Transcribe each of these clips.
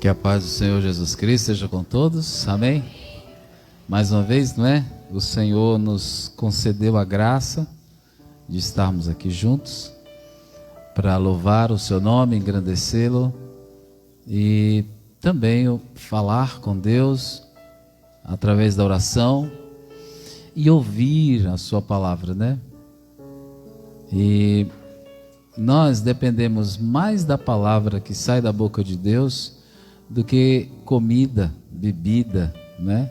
Que a paz do Senhor Jesus Cristo seja com todos, amém? Mais uma vez, não é? O Senhor nos concedeu a graça de estarmos aqui juntos para louvar o seu nome, engrandecê-lo e também falar com Deus através da oração e ouvir a sua palavra, né? E nós dependemos mais da palavra que sai da boca de Deus do que comida, bebida, né?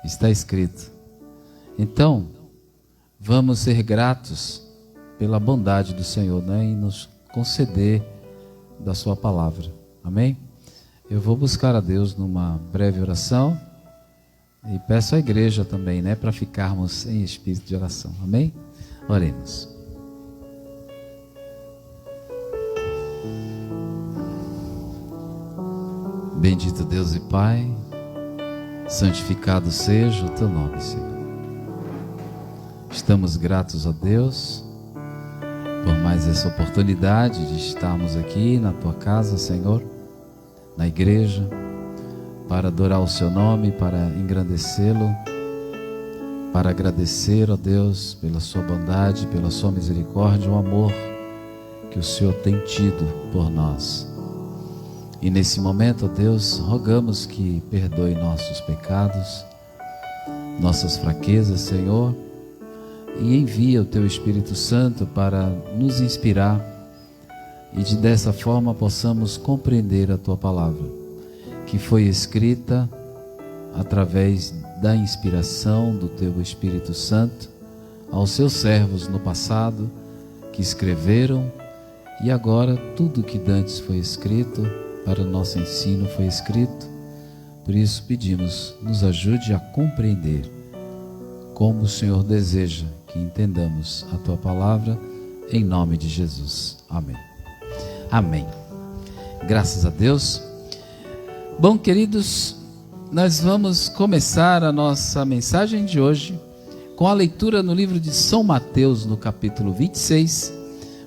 Está escrito. Então, vamos ser gratos pela bondade do Senhor, né? E nos conceder da sua palavra. Amém? Eu vou buscar a Deus numa breve oração e peço à igreja também, né? Para ficarmos em espírito de oração. Amém? Oremos. Bendito Deus e Pai, santificado seja o Teu nome, Senhor. Estamos gratos a Deus por mais essa oportunidade de estarmos aqui na Tua casa, Senhor, na igreja, para adorar o Seu nome, para engrandecê-lo, para agradecer a Deus pela Sua bondade, pela Sua misericórdia, o amor que o Senhor tem tido por nós. E nesse momento, ó Deus, rogamos que perdoe nossos pecados, nossas fraquezas, Senhor, e envia o Teu Espírito Santo para nos inspirar e dessa forma possamos compreender a Tua palavra, que foi escrita através da inspiração do Teu Espírito Santo aos Seus servos no passado, que escreveram, e agora tudo que dantes foi escrito para o nosso ensino foi escrito. Por isso pedimos, nos ajude a compreender como o Senhor deseja que entendamos a Tua palavra, em nome de Jesus. Amém. Amém. Graças a Deus. Bom, queridos, nós vamos começar a nossa mensagem de hoje com a leitura no livro de São Mateus, no capítulo 26.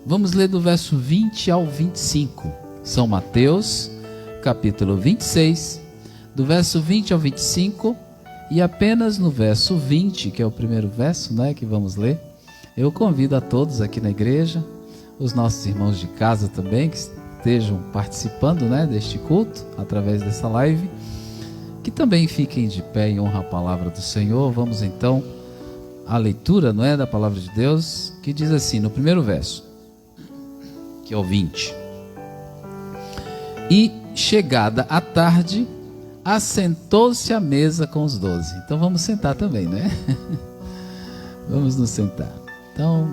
Vamos ler do verso 20 ao 25. São Mateus, capítulo 26, do verso 20 ao 25, e apenas no verso 20, que é o primeiro verso, né, que vamos ler, eu convido a todos aqui na igreja, os nossos irmãos de casa também, que estejam participando, né, deste culto, através dessa live, que também fiquem de pé em honra à palavra do Senhor. Vamos então à leitura, não é, da palavra de Deus, que diz assim, no primeiro verso, que é o 20. E, chegada a tarde, assentou-se à mesa com os 12. Então vamos sentar também, né? Vamos nos sentar. Então,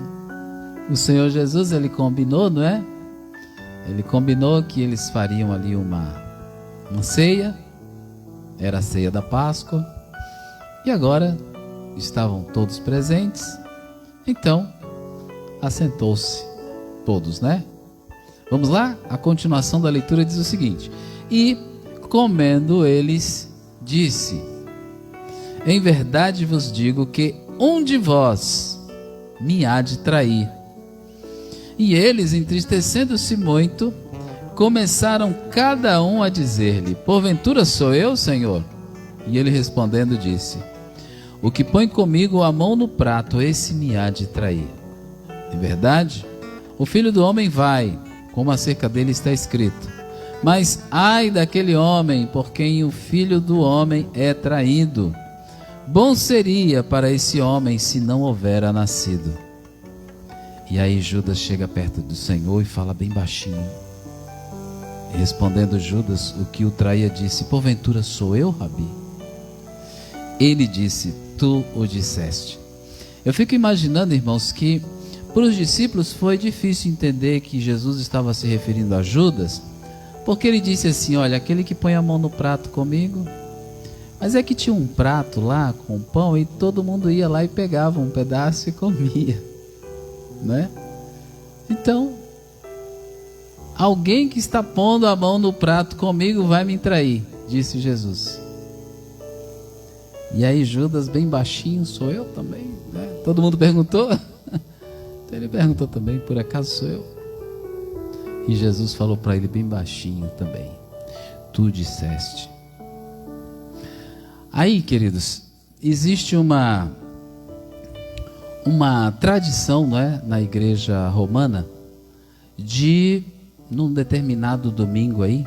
o Senhor Jesus, Ele combinou, não é? Ele combinou que eles fariam ali uma ceia. Era a ceia da Páscoa. E agora estavam todos presentes. Então, assentou-se todos, né? Vamos lá? A continuação da leitura diz o seguinte: e, comendo eles, disse: em verdade vos digo que um de vós me há de trair. E eles, entristecendo-se muito, começaram cada um a dizer-lhe: porventura sou eu, Senhor? E ele respondendo disse: o que põe comigo a mão no prato, esse me há de trair. Em verdade, o Filho do Homem vai, como acerca dele está escrito. Mas ai daquele homem por quem o Filho do Homem é traído. Bom seria para esse homem se não houvera nascido. E aí Judas chega perto do Senhor e fala bem baixinho. E respondendo Judas, o que o traía, disse: porventura sou eu, Rabi? Ele disse: tu o disseste. Eu fico imaginando, irmãos, que para os discípulos foi difícil entender que Jesus estava se referindo a Judas, porque ele disse assim: olha, aquele que põe a mão no prato comigo. Mas é que tinha um prato lá com pão e todo mundo ia lá e pegava um pedaço e comia, né? Então, alguém que está pondo a mão no prato comigo vai me trair, disse Jesus. E aí Judas, bem baixinho: sou eu também, né? Todo mundo perguntou. Então ele perguntou também: por acaso sou eu? E Jesus falou para ele bem baixinho também: tu disseste. Aí, queridos, existe uma tradição, não é, na igreja romana, de, num determinado domingo aí,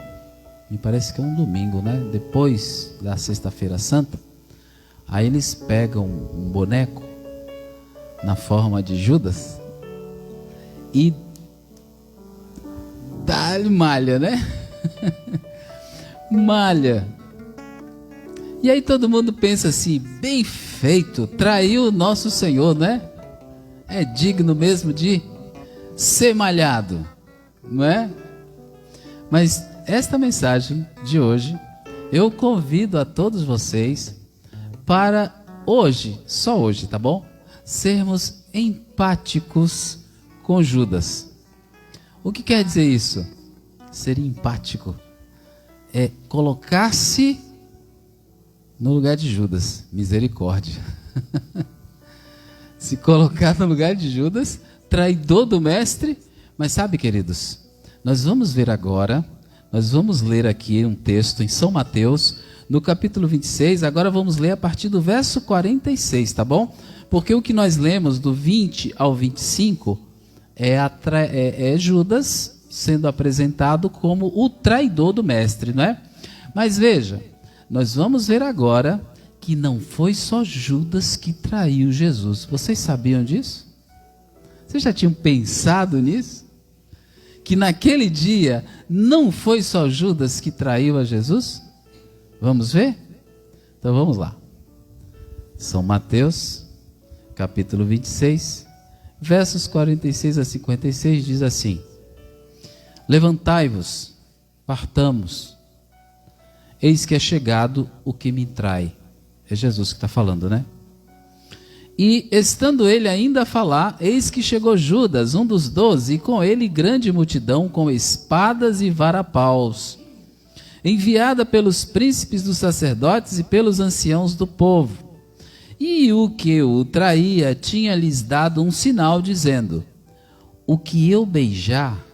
me parece que é um domingo, né, depois da Sexta-feira Santa, aí eles pegam um boneco na forma de Judas e dá-lhe malha, né? Malha. E aí todo mundo pensa assim, bem feito, traiu o nosso Senhor, né? É digno mesmo de ser malhado, não é? Mas esta mensagem de hoje, eu convido a todos vocês para hoje, só hoje, tá bom? Sermos empáticos com Judas. O que quer dizer isso? Ser empático é colocar-se no lugar de Judas. Misericórdia. Se colocar no lugar de Judas, traidor do mestre. Mas sabe, queridos, nós vamos ver agora, nós vamos ler aqui um texto em São Mateus, no capítulo 26, agora vamos ler a partir do verso 46, tá bom? Porque o que nós lemos do 20 ao 25 é Judas sendo apresentado como o traidor do mestre, não é? Mas veja, nós vamos ver agora que não foi só Judas que traiu Jesus. Vocês sabiam disso? Vocês já tinham pensado nisso? Que naquele dia não foi só Judas que traiu a Jesus? Vamos ver? Então vamos lá. São Mateus, capítulo 26, versos 46 a 56, diz assim: Levantai-vos, partamos, eis que é chegado o que me trai. É Jesus que está falando, né? E estando ele ainda a falar, eis que chegou Judas, um dos 12, e com ele grande multidão com espadas e varapaus, enviada pelos príncipes dos sacerdotes e pelos anciãos do povo. E o que o traía tinha-lhes dado um sinal, dizendo: o que eu beijar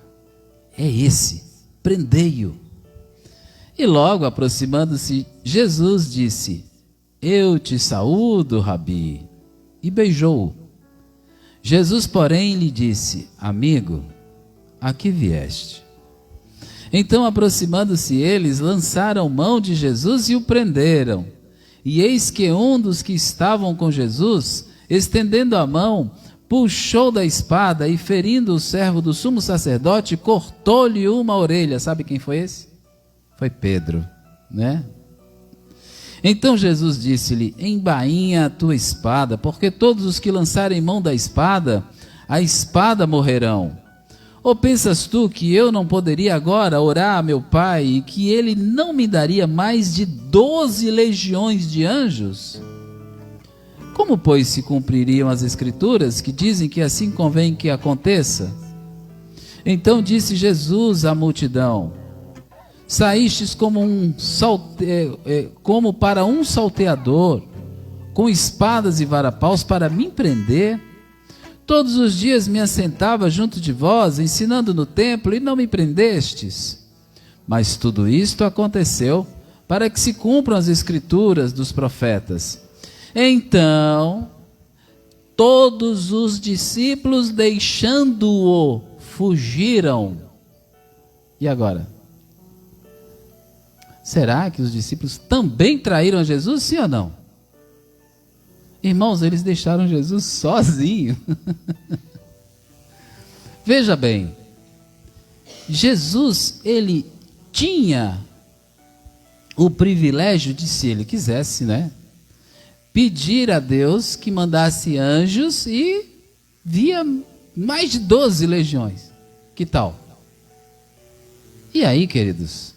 é esse, prendei-o. E logo aproximando-se, Jesus disse: eu te saúdo, Rabi, e beijou-o. Jesus, porém, lhe disse: amigo, a que vieste? Então, aproximando-se eles, lançaram mão de Jesus e o prenderam. E eis que um dos que estavam com Jesus, estendendo a mão, puxou da espada e, ferindo o servo do sumo sacerdote, cortou-lhe uma orelha. Sabe quem foi esse? Foi Pedro, né? Então Jesus disse-lhe: embainha a tua espada, porque todos os que lançarem mão da espada, a espada morrerão. Ou pensas tu que eu não poderia agora orar a meu Pai e que ele não me daria mais de 12 legiões de anjos? Como, pois, se cumpririam as Escrituras que dizem que assim convém que aconteça? Então disse Jesus à multidão: saístes como para um salteador, com espadas e varapaus para me prender? Todos os dias me assentava junto de vós, ensinando no templo, e não me prendestes. Mas tudo isto aconteceu para que se cumpram as Escrituras dos profetas. Então, todos os discípulos, deixando-o, fugiram. E agora? Será que os discípulos também traíram Jesus, sim ou não? Irmãos, eles deixaram Jesus sozinho. Veja bem, Jesus, ele tinha o privilégio de, se ele quisesse, né, pedir a Deus que mandasse anjos e via mais de 12 legiões. Que tal? E aí, queridos,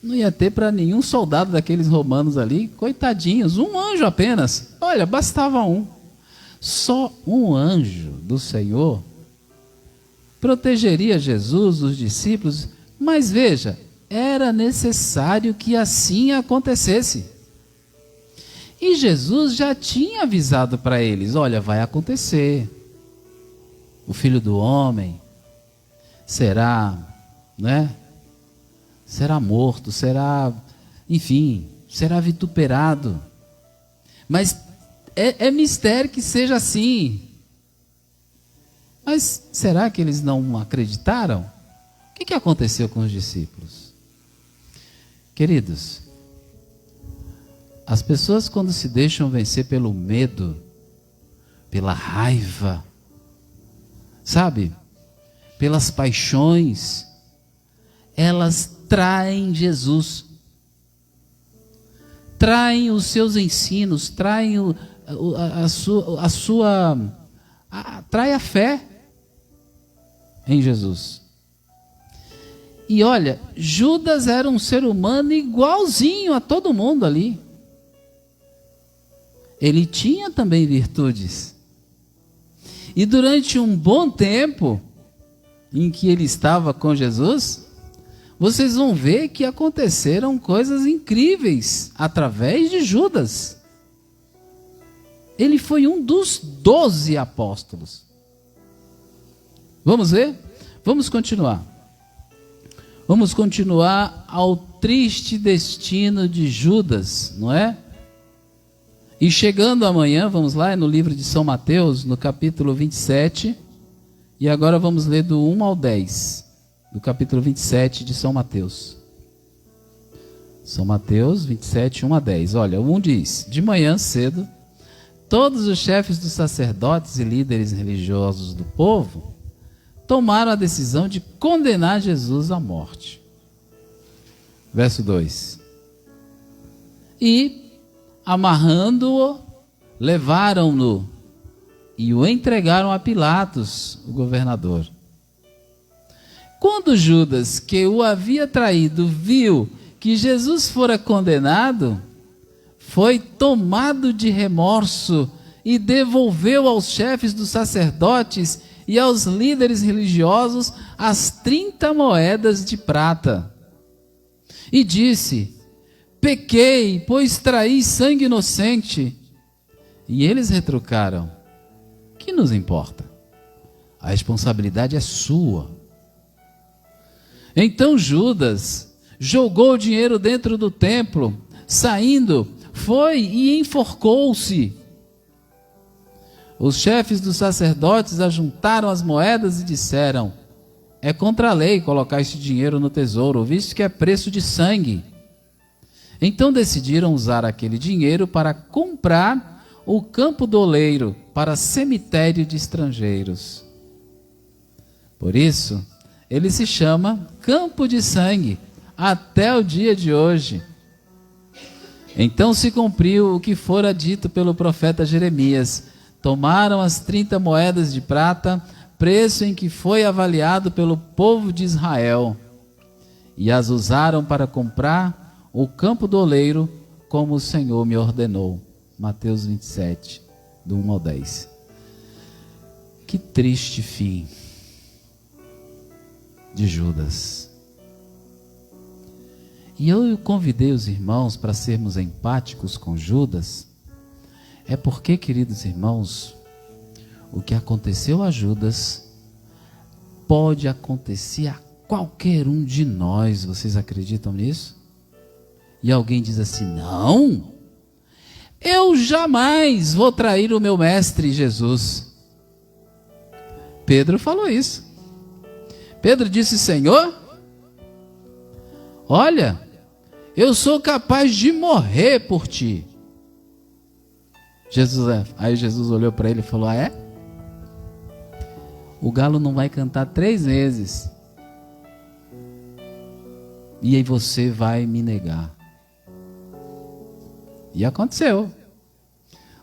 não ia ter para nenhum soldado daqueles romanos ali, coitadinhos, um anjo apenas. Olha, bastava um. Só um anjo do Senhor protegeria Jesus, os discípulos, mas veja, era necessário que assim acontecesse. E Jesus já tinha avisado para eles: olha, vai acontecer. O Filho do Homem será, né, será morto, será, enfim, será vituperado. Mas é mistério que seja assim. Mas será que eles não acreditaram? O que aconteceu com os discípulos? Queridos, as pessoas quando se deixam vencer pelo medo, pela raiva, sabe, pelas paixões, elas traem Jesus, traem os seus ensinos, traem trai a fé em Jesus. E olha, Judas era um ser humano igualzinho a todo mundo ali. Ele tinha também virtudes. E durante um bom tempo em que ele estava com Jesus, vocês vão ver que aconteceram coisas incríveis através de Judas. Ele foi um dos 12 apóstolos. Vamos ver? Vamos continuar. Vamos continuar ao triste destino de Judas, não é? E chegando amanhã, vamos lá, é no livro de São Mateus, no capítulo 27, e agora vamos ler do 1 ao 10, do capítulo 27 de São Mateus. São Mateus 27, 1 a 10. Olha, o 1 diz: de manhã cedo, todos os chefes dos sacerdotes e líderes religiosos do povo tomaram a decisão de condenar Jesus à morte. Verso 2. E, amarrando-o, levaram-no e o entregaram a Pilatos, o governador. Quando Judas, que o havia traído, viu que Jesus fora condenado, foi tomado de remorso e devolveu aos chefes dos sacerdotes e aos líderes religiosos as 30 moedas de prata. E disse: pequei, pois traí sangue inocente. E eles retrucaram: que nos importa? A responsabilidade é sua. Então Judas jogou o dinheiro dentro do templo, saindo, foi e enforcou-se. Os chefes dos sacerdotes ajuntaram as moedas e disseram: é contra a lei colocar este dinheiro no tesouro, visto que é preço de sangue. Então decidiram usar aquele dinheiro para comprar o campo do oleiro para cemitério de estrangeiros. Por isso, ele se chama Campo de Sangue, até o dia de hoje. Então se cumpriu o que fora dito pelo profeta Jeremias. Tomaram as 30 moedas de prata, preço em que foi avaliado pelo povo de Israel, e as usaram para comprar o campo do oleiro, como o Senhor me ordenou. Mateus 27, do 1 ao 10. Que triste fim de Judas. E eu convidei os irmãos para sermos empáticos com Judas, é porque, queridos irmãos, o que aconteceu a Judas pode acontecer a qualquer um de nós. Vocês acreditam nisso? E alguém diz assim: não, eu jamais vou trair o meu mestre Jesus. Pedro falou isso. Pedro disse: Senhor, olha, eu sou capaz de morrer por ti. Aí Jesus olhou para ele e falou: ah, é? O galo não vai cantar 3 vezes. E aí você vai me negar. E aconteceu.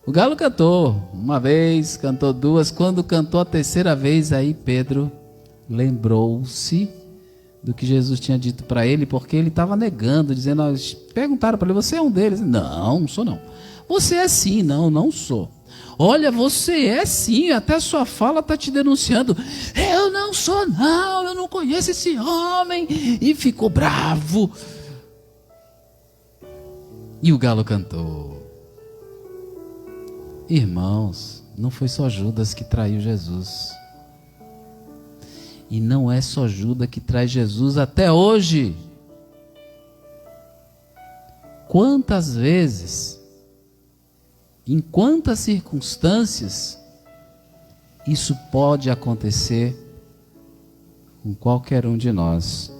O galo cantou 1 vez, cantou 2. Quando cantou a 3ª vez, aí Pedro lembrou-se do que Jesus tinha dito para ele, porque ele estava negando, dizendo, perguntaram para ele: você é um deles? Não, não sou não. Você é sim. Não, não sou. Olha, você é sim, até sua fala está te denunciando. Eu não sou não, eu não conheço esse homem. E ficou bravo. E o galo cantou. Irmãos, não foi só Judas que traiu Jesus. E não é só Judas que trai Jesus até hoje. quantas vezes, em quantas circunstâncias, isso pode acontecer com qualquer um de nós.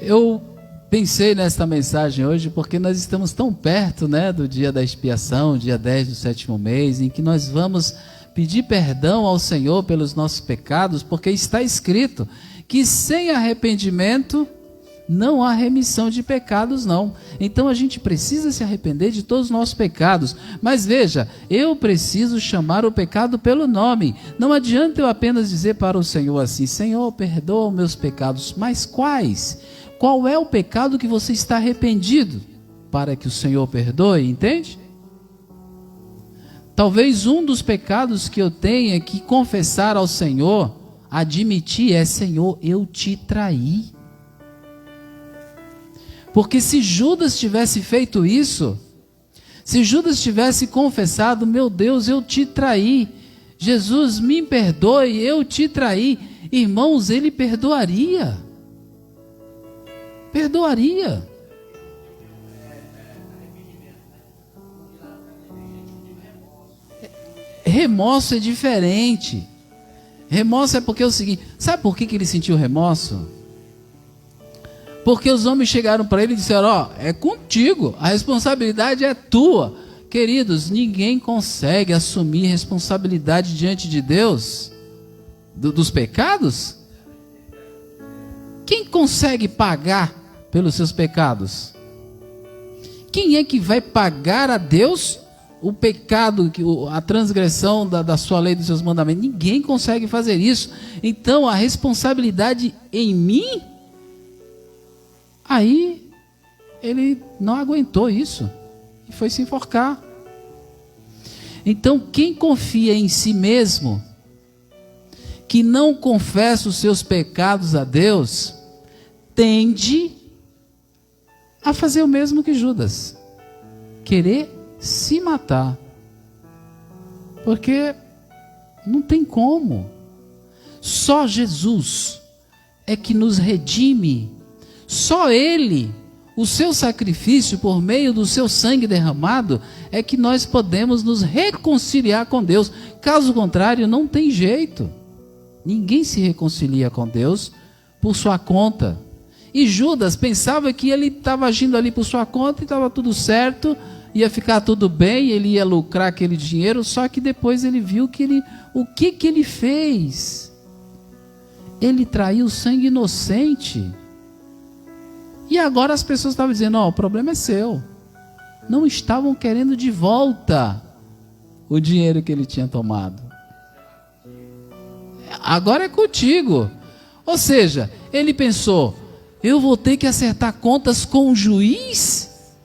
Eu pensei nesta mensagem hoje porque nós estamos tão perto, né, do dia da expiação, dia 10 do 7º mês, em que nós vamos pedir perdão ao Senhor pelos nossos pecados, porque está escrito que sem arrependimento não há remissão de pecados, não. Então a gente precisa se arrepender de todos os nossos pecados. Mas veja, eu preciso chamar o pecado pelo nome. Não adianta eu apenas dizer para o Senhor assim: Senhor, perdoa os meus pecados. Mas quais? Qual é o pecado que você está arrependido para que o Senhor perdoe? Entende? Talvez um dos pecados que eu tenha que confessar ao Senhor, admitir, é: Senhor, eu te traí. Porque se Judas tivesse feito isso, se Judas tivesse confessado: meu Deus, eu te traí, Jesus, me perdoe, eu te traí, irmãos, ele perdoaria. Perdoaria. Remorso é diferente. Remorso é porque é o seguinte: sabe por que ele sentiu remorso? Porque os homens chegaram para ele e disseram: ó, é contigo, a responsabilidade é tua. Queridos, ninguém consegue assumir responsabilidade diante de Deus dos pecados. Quem consegue pagar pelos seus pecados? Quem é que vai pagar a Deus o pecado, a transgressão da sua lei, dos seus mandamentos? Ninguém consegue fazer isso. Então a responsabilidade em mim. Aí ele não aguentou isso e foi se enforcar. Então quem confia em si mesmo, que não confessa os seus pecados a Deus, tende a fazer o mesmo que Judas, querer se matar, porque não tem como. Só Jesus é que nos redime. Só Ele, o seu sacrifício por meio do seu sangue derramado, é que nós podemos nos reconciliar com Deus. Caso contrário, não tem jeito. Ninguém se reconcilia com Deus por sua conta. E Judas pensava que ele estava agindo ali por sua conta e estava tudo certo, ia ficar tudo bem, ele ia lucrar aquele dinheiro, só que depois ele viu que o que ele fez? Ele traiu o sangue inocente. E agora as pessoas estavam dizendo: ó, o problema é seu. Não estavam querendo de volta o dinheiro que ele tinha tomado. Agora é contigo. Ou seja, ele pensou: eu vou ter que acertar contas com o juiz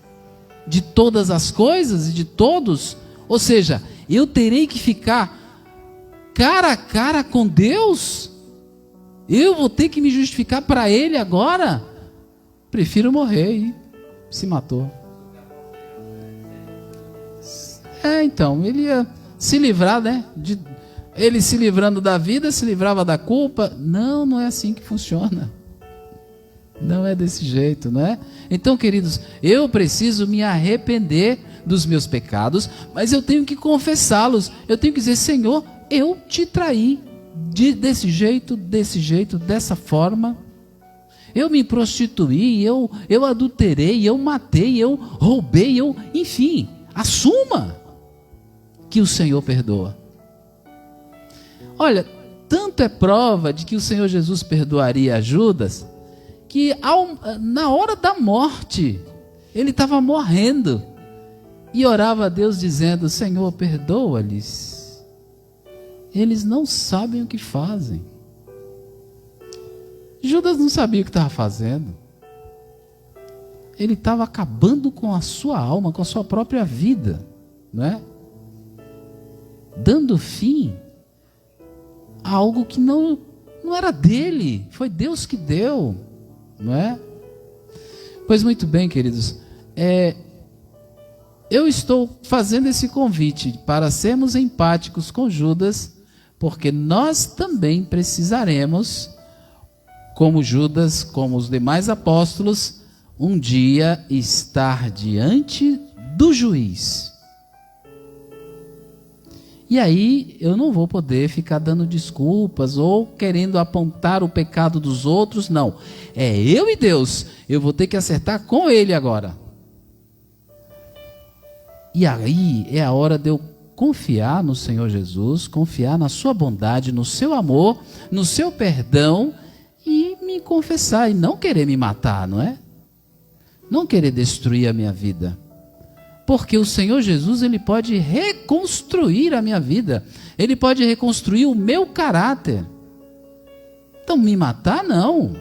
de todas as coisas e de todos. Ou seja, eu terei que ficar cara a cara com Deus. Eu vou ter que me justificar para ele agora. Prefiro morrer. E se matou. Então, ele ia se livrar, né? Ele se livrando da vida, se livrava da culpa. Não, não é assim que funciona. Não é desse jeito, não é? Então, queridos, eu preciso me arrepender dos meus pecados, mas eu tenho que confessá-los. Eu tenho que dizer: Senhor, eu te traí desse jeito, dessa forma. Eu me prostituí, eu adulterei, eu matei, eu roubei, enfim, assuma que o Senhor perdoa. Olha, tanto é prova de que o Senhor Jesus perdoaria a Judas, que na hora da morte, ele estava morrendo, e orava a Deus dizendo: Senhor, perdoa-lhes, eles não sabem o que fazem. Judas não sabia o que estava fazendo. Ele estava acabando com a sua alma, com a sua própria vida, não é? Dando fim a algo que não era dele, foi Deus que deu, não é? Pois muito bem, queridos, eu estou fazendo esse convite para sermos empáticos com Judas, porque nós também precisaremos, como Judas, como os demais apóstolos, um dia estar diante do juiz. E aí eu não vou poder ficar dando desculpas ou querendo apontar o pecado dos outros, não. É eu e Deus, eu vou ter que acertar com Ele agora. E aí é a hora de eu confiar no Senhor Jesus, confiar na sua bondade, no seu amor, no seu perdão e me confessar e não querer me matar, não é? Não querer destruir a minha vida. Porque o Senhor Jesus, Ele pode reconstruir a minha vida. Ele pode reconstruir o meu caráter. Então me matar não.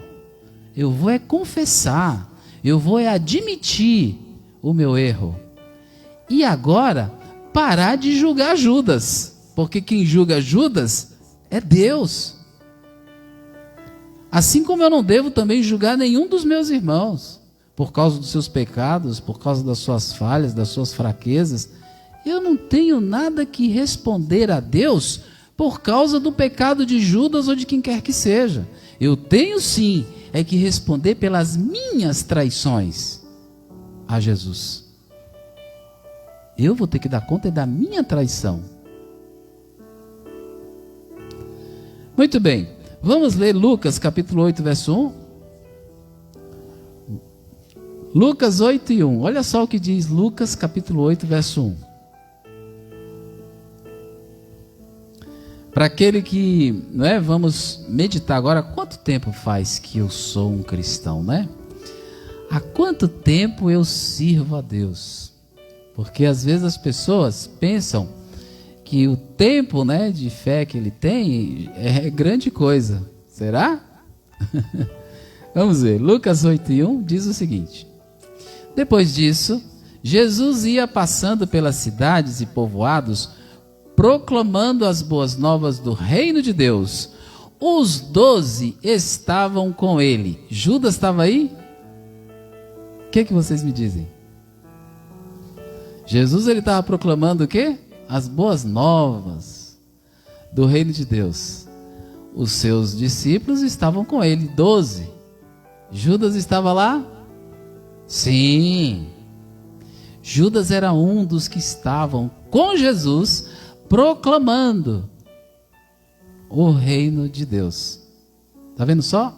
Eu vou confessar. Eu vou admitir o meu erro. E agora, parar de julgar Judas. Porque quem julga Judas é Deus. Assim como eu não devo também julgar nenhum dos meus irmãos. Por causa dos seus pecados, por causa das suas falhas, das suas fraquezas. Eu não tenho nada que responder a Deus por causa do pecado de Judas ou de quem quer que seja. Eu tenho sim, é que responder pelas minhas traições a Jesus. Eu vou ter que dar conta da minha traição. Muito bem, vamos ler Lucas capítulo 8, verso 1. Lucas 8 e 1. Olha só o que diz Lucas capítulo 8, verso 1. Para aquele que, não é, vamos meditar agora, quanto tempo faz que eu sou um cristão, né? Há quanto tempo eu sirvo a Deus? Porque às vezes as pessoas pensam que o tempo, né, de fé que ele tem é grande coisa. Será? Vamos ver. Lucas 8 e 1 diz o seguinte. Depois disso, Jesus ia passando pelas cidades e povoados, proclamando as boas novas do reino de Deus. Os 12 estavam com ele. Judas estava aí? O que vocês me dizem? Jesus ele estava proclamando o quê? As boas novas do reino de Deus. Os seus discípulos estavam com ele, 12. Judas estava lá? Sim, Judas era um dos que estavam com Jesus proclamando o reino de Deus. Está vendo só?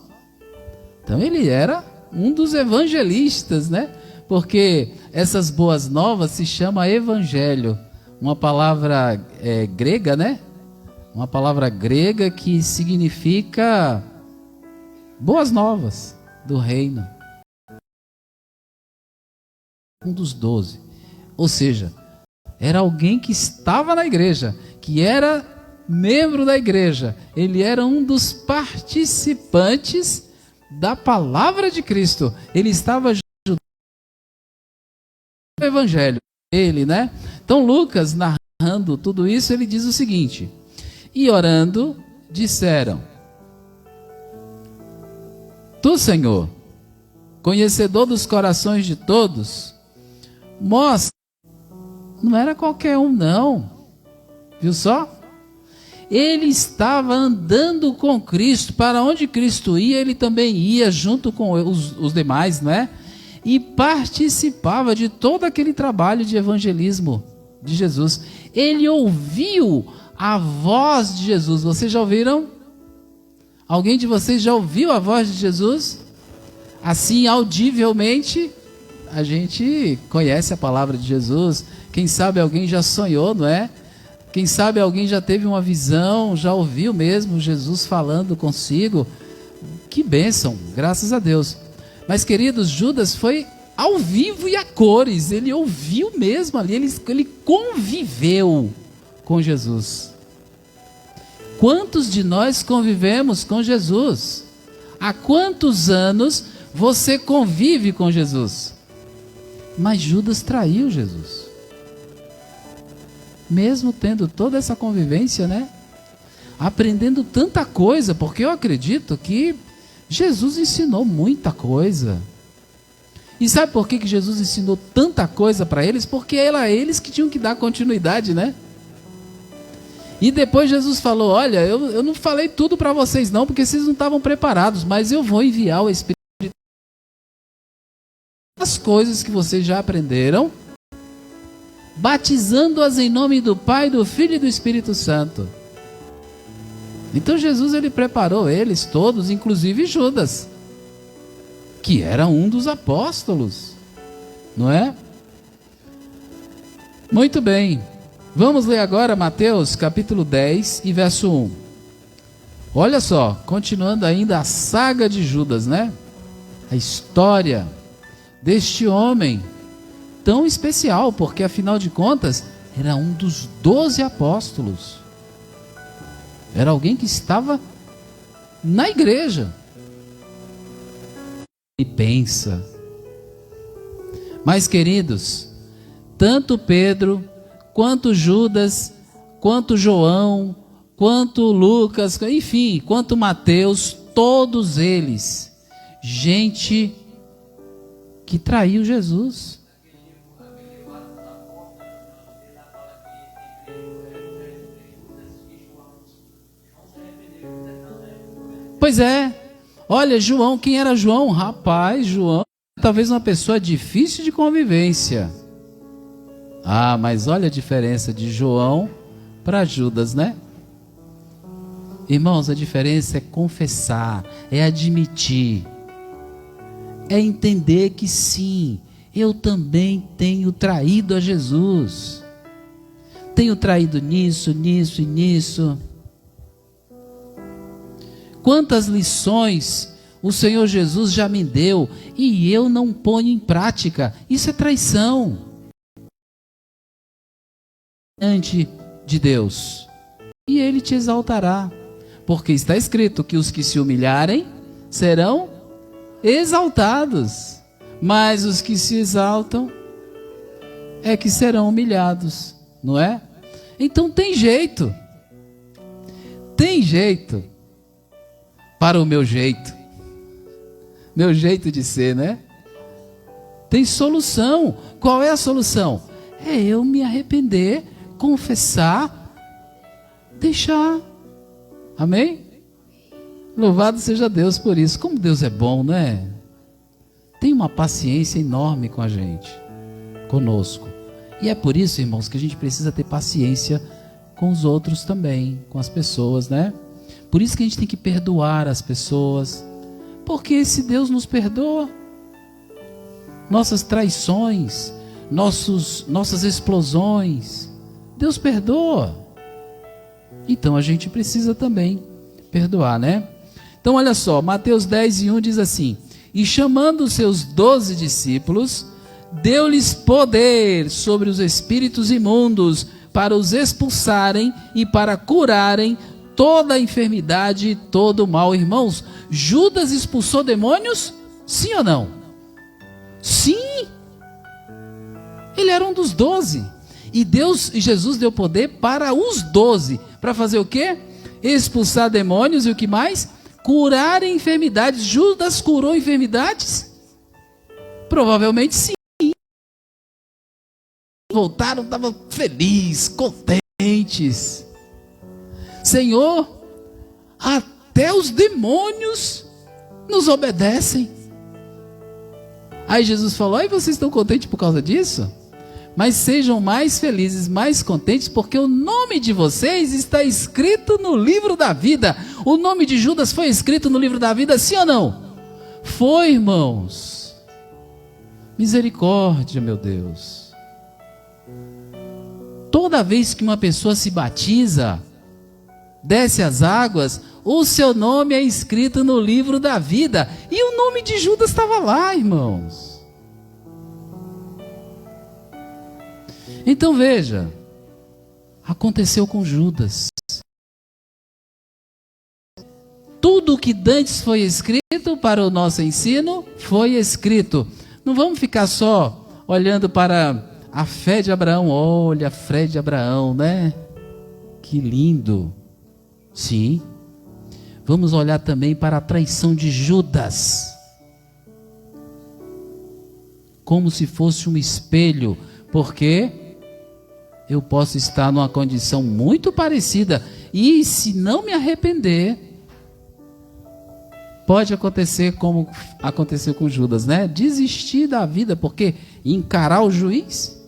Então ele era um dos evangelistas, né? Porque essas boas novas se chama evangelho, uma palavra grega, né? Uma palavra grega que significa boas novas do reino. Um dos 12, ou seja, era alguém que estava na igreja, que era membro da igreja, ele era um dos participantes da palavra de Cristo, ele estava ajudando o evangelho, ele, né? Então Lucas, narrando tudo isso, ele diz o seguinte, e orando, disseram, Tu, Senhor, conhecedor dos corações de todos, mostra, não era qualquer um não, viu só? Ele estava andando com Cristo, para onde Cristo ia, ele também ia junto com os demais, não é? E participava de todo aquele trabalho de evangelismo de Jesus. Ele ouviu a voz de Jesus, vocês já ouviram? Alguém de vocês já ouviu a voz de Jesus? Assim, audivelmente, a gente conhece a palavra de Jesus, quem sabe alguém já sonhou, não é? Quem sabe alguém já teve uma visão, já ouviu mesmo Jesus falando consigo. Que bênção, graças a Deus. Mas queridos, Judas foi ao vivo e a cores, ele ouviu mesmo ali, ele conviveu com Jesus. Quantos de nós convivemos com Jesus? Há quantos anos você convive com Jesus? Mas Judas traiu Jesus. Mesmo tendo toda essa convivência, né? Aprendendo tanta coisa, porque eu acredito que Jesus ensinou muita coisa. E sabe por que Jesus ensinou tanta coisa para eles? Porque era eles que tinham que dar continuidade, né? E depois Jesus falou, olha, eu não falei tudo para vocês não, porque vocês não estavam preparados, mas eu vou enviar o Espírito as coisas que vocês já aprenderam, batizando-as em nome do Pai, do Filho e do Espírito Santo. Então Jesus, ele preparou eles todos, inclusive Judas, que era um dos apóstolos, não é? Muito bem, vamos ler agora Mateus capítulo 10 e verso 1. Olha só, continuando ainda a saga de Judas, né? A história deste homem tão especial, porque afinal de contas, era um dos 12 apóstolos. Era alguém que estava na igreja. E pensa. Mas, queridos, tanto Pedro, quanto Judas, quanto João, quanto Lucas, enfim, quanto Mateus, todos eles, gente que traiu Jesus. Pois é, olha, João, quem era João? Rapaz, João, talvez uma pessoa difícil de convivência. Ah, mas olha a diferença de João para Judas, né? Irmãos, a diferença é confessar, é admitir, é entender que sim, eu também tenho traído a Jesus. Tenho traído nisso, nisso e nisso. Quantas lições o Senhor Jesus já me deu e eu não ponho em prática. Isso é traição diante de Deus. E Ele te exaltará. Porque está escrito que os que se humilharem serão exaltados. Mas os que se exaltam é que serão humilhados. Não é? Então tem jeito. Tem jeito. Para o meu jeito de ser, né? Tem solução. Qual é a solução? É eu me arrepender, confessar, deixar. Amém? Louvado seja Deus por isso. Como Deus é bom, né? Tem uma paciência enorme com a gente, conosco. E é por isso, irmãos, que a gente precisa ter paciência com os outros também, com as pessoas, né? Por isso que a gente tem que perdoar as pessoas. Porque se Deus nos perdoa, nossas traições, nossas explosões, Deus perdoa. Então a gente precisa também perdoar, né? Então olha só, Mateus 10:1 diz assim: e chamando os seus 12 discípulos, deu-lhes poder sobre os espíritos imundos, para os expulsarem e para curarem toda a enfermidade e todo o mal. Irmãos, Judas expulsou demônios? Sim ou não? Sim! Ele era um dos 12. E Jesus deu poder para os 12. Para fazer o quê? Expulsar demônios e o que mais? Curar enfermidades. Judas curou enfermidades? Provavelmente sim. Voltaram, estavam felizes, contentes. Senhor, até os demônios nos obedecem. Aí Jesus falou: e vocês estão contentes por causa disso? Mas sejam mais felizes, mais contentes, porque o nome de vocês está escrito no livro da vida. O nome de Judas foi escrito no livro da vida, sim ou não? Foi, irmãos. Misericórdia, meu Deus. Toda vez que uma pessoa se batiza, desce as águas, o seu nome é escrito no livro da vida. E o nome de Judas estava lá, irmãos. Então veja, aconteceu com Judas. Tudo que dantes foi escrito para o nosso ensino, foi escrito. Não vamos ficar só olhando para a fé de Abraão. Olha a fé de Abraão, né? Que lindo. Sim. Vamos olhar também para a traição de Judas. Como se fosse um espelho. Porque eu posso estar numa condição muito parecida. E se não me arrepender, Pode acontecer como aconteceu com Judas, né? Desistir da vida, porque encarar o juiz,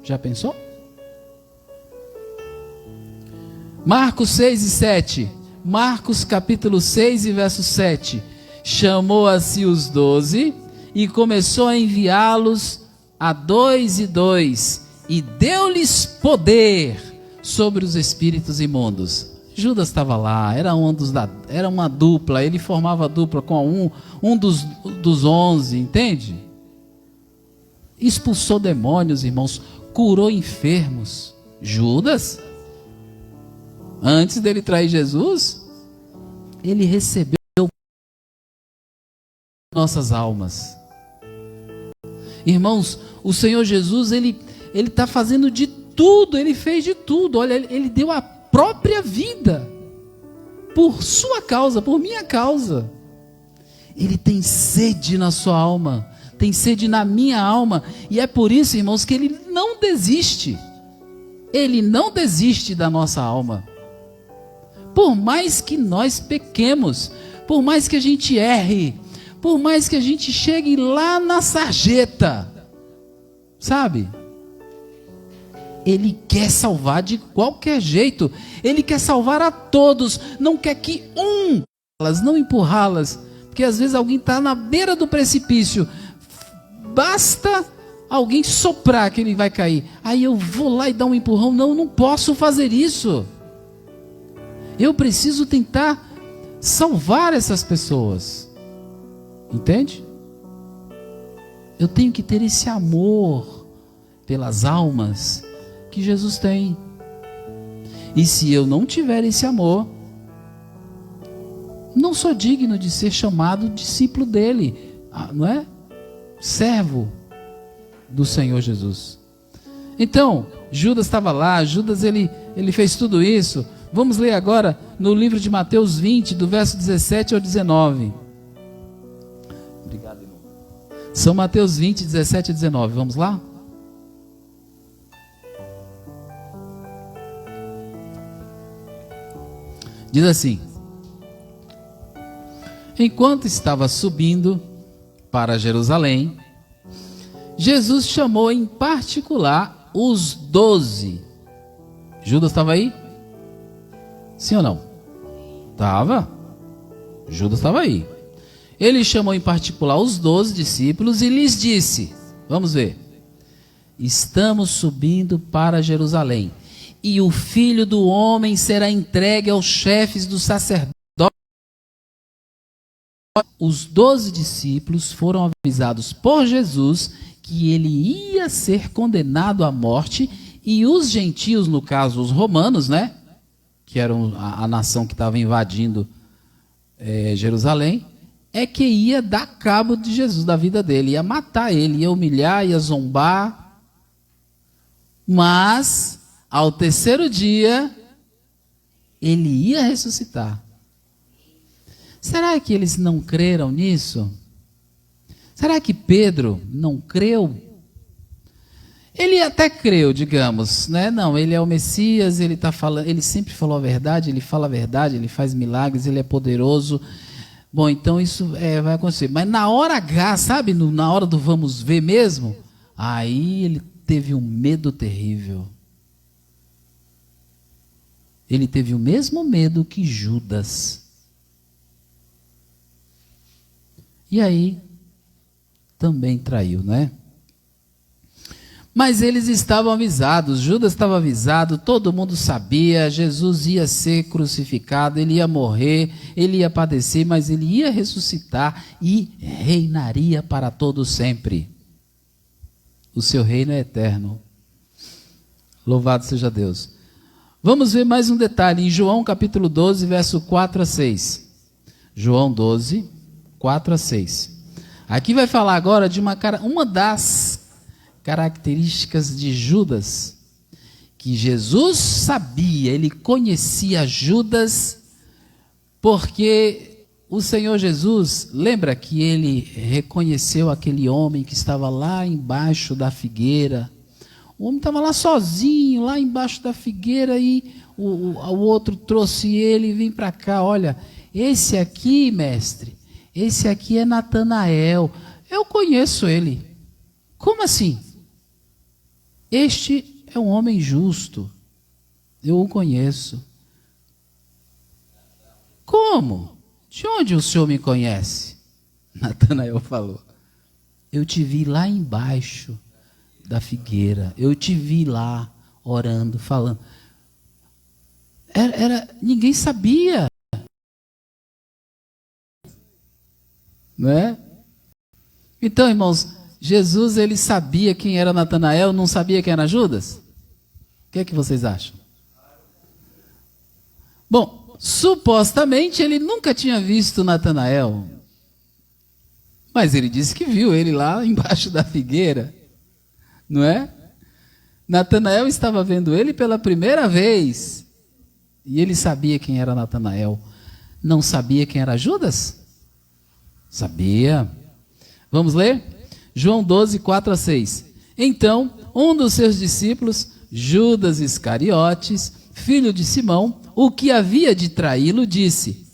já pensou? Marcos 6 e 7. Marcos capítulo 6 e verso 7. Chamou a si os 12 e começou a enviá-los a 2 e 2 e deu-lhes poder sobre os espíritos imundos. Judas estava lá, era uma dupla, ele formava dupla com um dos 11, entende? Expulsou demônios, irmãos, curou enfermos. Judas, antes dele trair Jesus, ele recebeu nossas almas. Irmãos, o Senhor Jesus, ele está fazendo de tudo, ele fez de tudo. Olha, ele deu a própria vida por sua causa, por minha causa. Ele tem sede na sua alma, tem sede na minha alma, e é por isso, irmãos, que ele não desiste. Ele não desiste da nossa alma. Por mais que nós pequemos, por mais que a gente erre, por mais que a gente chegue lá na sarjeta, sabe? Ele quer salvar de qualquer jeito. Ele quer salvar a todos. Não quer que não empurrá-las. Porque às vezes alguém está na beira do precipício. Basta alguém soprar que ele vai cair. Aí eu vou lá e dar um empurrão. Não posso fazer isso. Eu preciso tentar salvar essas pessoas. Entende? Eu tenho que ter esse amor pelas almas que Jesus tem. E se eu não tiver esse amor, não sou digno de ser chamado discípulo dele, não é? Servo do Senhor Jesus. Então, Judas estava lá, Judas ele fez tudo isso. Vamos ler agora no livro de Mateus 20, do verso 17 ao 19. Obrigado, irmão. São Mateus 20, 17 a 19. Vamos lá? Diz assim: enquanto estava subindo para Jerusalém, Jesus chamou em particular os 12. Judas estava aí? Sim ou não? Estava. Judas estava aí. Ele chamou em particular os 12 discípulos e lhes disse, vamos ver: estamos subindo para Jerusalém, e o Filho do Homem será entregue aos chefes dos sacerdotes. Os 12 discípulos foram avisados por Jesus que ele ia ser condenado à morte, e os gentios, no caso os romanos, né, que eram a nação que estava invadindo Jerusalém, é que ia dar cabo de Jesus, da vida dele, ia matar ele, ia humilhar, ia zombar. Mas ao terceiro dia, ele ia ressuscitar. Será que eles não creram nisso? Será que Pedro não creu? Ele até creu, digamos, né? Não, ele é o Messias, ele tá falando, ele sempre falou a verdade, ele fala a verdade, ele faz milagres, ele é poderoso. Bom, então isso vai acontecer. Mas na hora H, sabe? Na hora do vamos ver mesmo, aí ele teve um medo terrível. Ele teve o mesmo medo que Judas. E aí, também traiu, né? Mas eles estavam avisados, Judas estava avisado, todo mundo sabia, Jesus ia ser crucificado, ele ia morrer, ele ia padecer, mas ele ia ressuscitar e reinaria para todo sempre. O seu reino é eterno. Louvado seja Deus. Vamos ver mais um detalhe, em João capítulo 12, verso 4 a 6. João 12, 4 a 6. Aqui vai falar agora de uma das características de Judas, que Jesus sabia, ele conhecia Judas, porque o Senhor Jesus, lembra que ele reconheceu aquele homem que estava lá embaixo da figueira. O homem estava lá sozinho, lá embaixo da figueira, e o outro trouxe ele e vem para cá. Olha, esse aqui, mestre, esse aqui é Natanael, eu conheço ele. Como assim? Este é um homem justo, eu o conheço. Como? De onde o senhor me conhece? Natanael falou, eu te vi lá embaixo da figueira, eu te vi lá orando, falando. Ninguém sabia, não é? Então, irmãos, Jesus, ele sabia quem era Natanael, não sabia quem era Judas? O que é que vocês acham? Bom, supostamente ele nunca tinha visto Natanael, mas ele disse que viu ele lá embaixo da figueira, não é? Natanael estava vendo ele pela primeira vez, e ele sabia quem era Natanael. Não sabia quem era Judas? Sabia. Vamos ler? João 12, 4-6. Então, um dos seus discípulos, Judas Iscariotes, filho de Simão, o que havia de traí-lo, disse: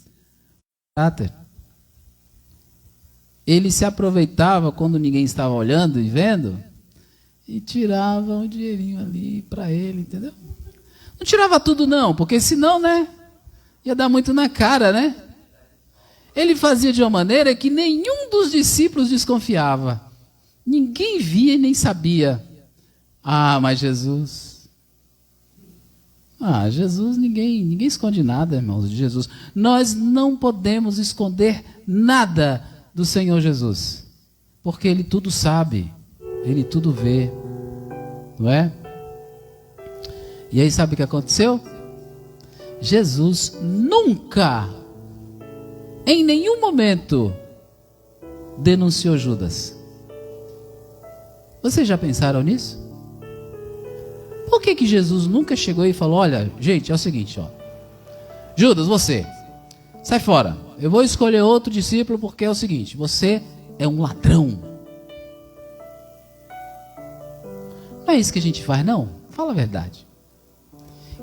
ele se aproveitava quando ninguém estava olhando e vendo, e tirava um dinheirinho ali para ele, entendeu? Não tirava tudo não, porque senão, né, ia dar muito na cara, né? Ele fazia de uma maneira que nenhum dos discípulos desconfiava. Ninguém via e nem sabia. Mas Jesus... Jesus, ninguém esconde nada, irmãos, de Jesus. Nós não podemos esconder nada do Senhor Jesus, porque Ele tudo sabe, Ele tudo vê, não é? E aí sabe o que aconteceu? Jesus nunca, em nenhum momento, denunciou Judas. Vocês já pensaram nisso? Por que Jesus nunca chegou e falou: olha, gente, é o seguinte, ó, Judas, você, sai fora, eu vou escolher outro discípulo porque é o seguinte, você é um ladrão. Não é isso que a gente faz, não? Fala a verdade.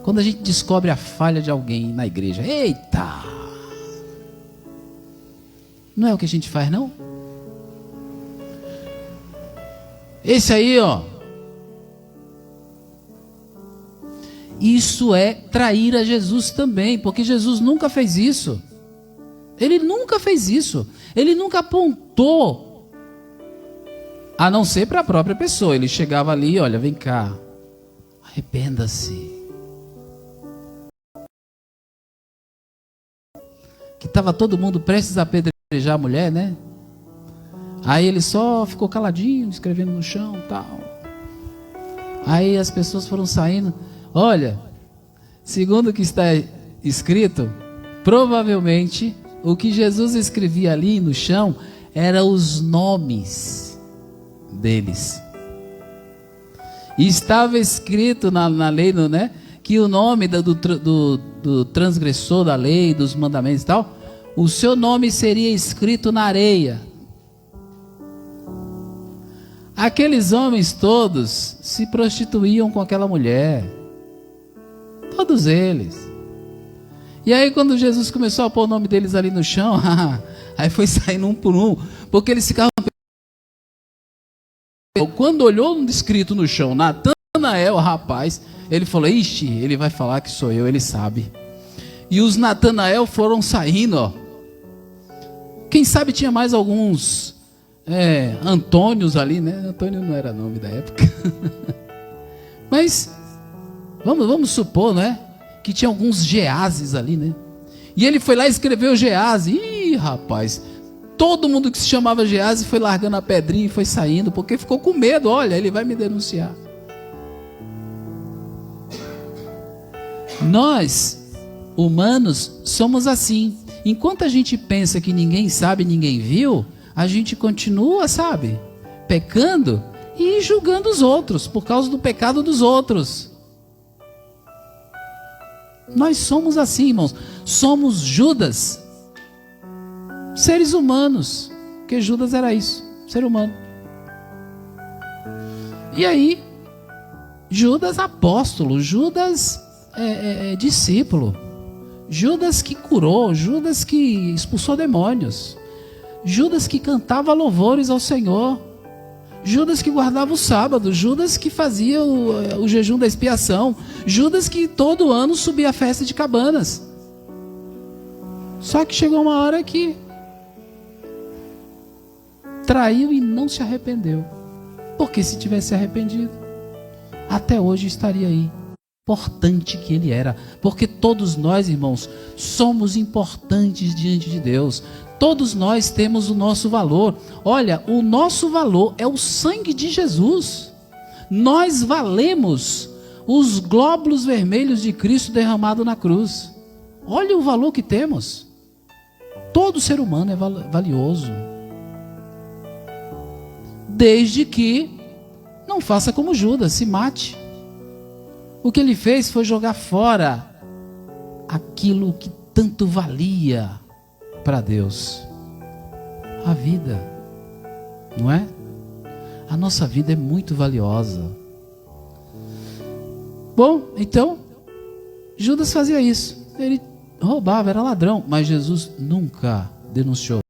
Quando a gente descobre a falha de alguém na igreja, eita! Não é o que a gente faz, não? Esse aí, ó. Isso é trair a Jesus também, porque Jesus nunca fez isso. Ele nunca fez isso. Ele nunca apontou, a não ser para a própria pessoa. Ele chegava ali, olha, vem cá, arrependa-se. Que estava todo mundo prestes a apedrejar a mulher, né? Aí ele só ficou caladinho, escrevendo no chão, tal. Aí as pessoas foram saindo. Olha, segundo o que está escrito, provavelmente o que Jesus escrevia ali no chão eram os nomes deles. E estava escrito na lei, né, que o nome do transgressor da lei, dos mandamentos e tal, o seu nome seria escrito na areia. Aqueles homens todos se prostituíam com aquela mulher. Todos eles. E aí quando Jesus começou a pôr o nome deles ali no chão, aí foi saindo um por um, porque eles ficavam... Quando olhou escrito no chão, Natanael, rapaz, ele falou, ixi, ele vai falar que sou eu, ele sabe. E os Natanael foram saindo, ó. Quem sabe tinha mais alguns Antônios ali, né? Antônio não era nome da época. Mas vamos supor, né, que tinha alguns Geases ali, né? E ele foi lá e escreveu Gease. Ih, rapaz, todo mundo que se chamava Gease foi largando a pedrinha e foi saindo, porque ficou com medo. Olha, ele vai me denunciar. Nós, humanos, somos assim. Enquanto a gente pensa que ninguém sabe, ninguém viu, a gente continua, sabe, pecando e julgando os outros por causa do pecado dos outros. Nós somos assim, irmãos. Somos Judas, seres humanos, porque Judas era isso, ser humano. E aí, Judas apóstolo, Judas discípulo, Judas que curou, Judas que expulsou demônios, Judas que cantava louvores ao Senhor, Judas que guardava o sábado, Judas que fazia o jejum da expiação, Judas que todo ano subia a festa de Cabanas. Só que chegou uma hora que traiu e não se arrependeu. Porque se tivesse arrependido, até hoje estaria aí. Importante que ele era. Porque todos nós, irmãos, somos importantes diante de Deus. Todos nós temos o nosso valor. Olha, o nosso valor é o sangue de Jesus. Nós valemos os glóbulos vermelhos de Cristo derramado na cruz. Olha o valor que temos. Todo ser humano é valioso. Desde que não faça como Judas, se mate. O que ele fez foi jogar fora aquilo que tanto valia para Deus. A vida, não é? A nossa vida é muito valiosa. Bom, então, Judas fazia isso. Ele roubava, era ladrão, mas Jesus nunca denunciou.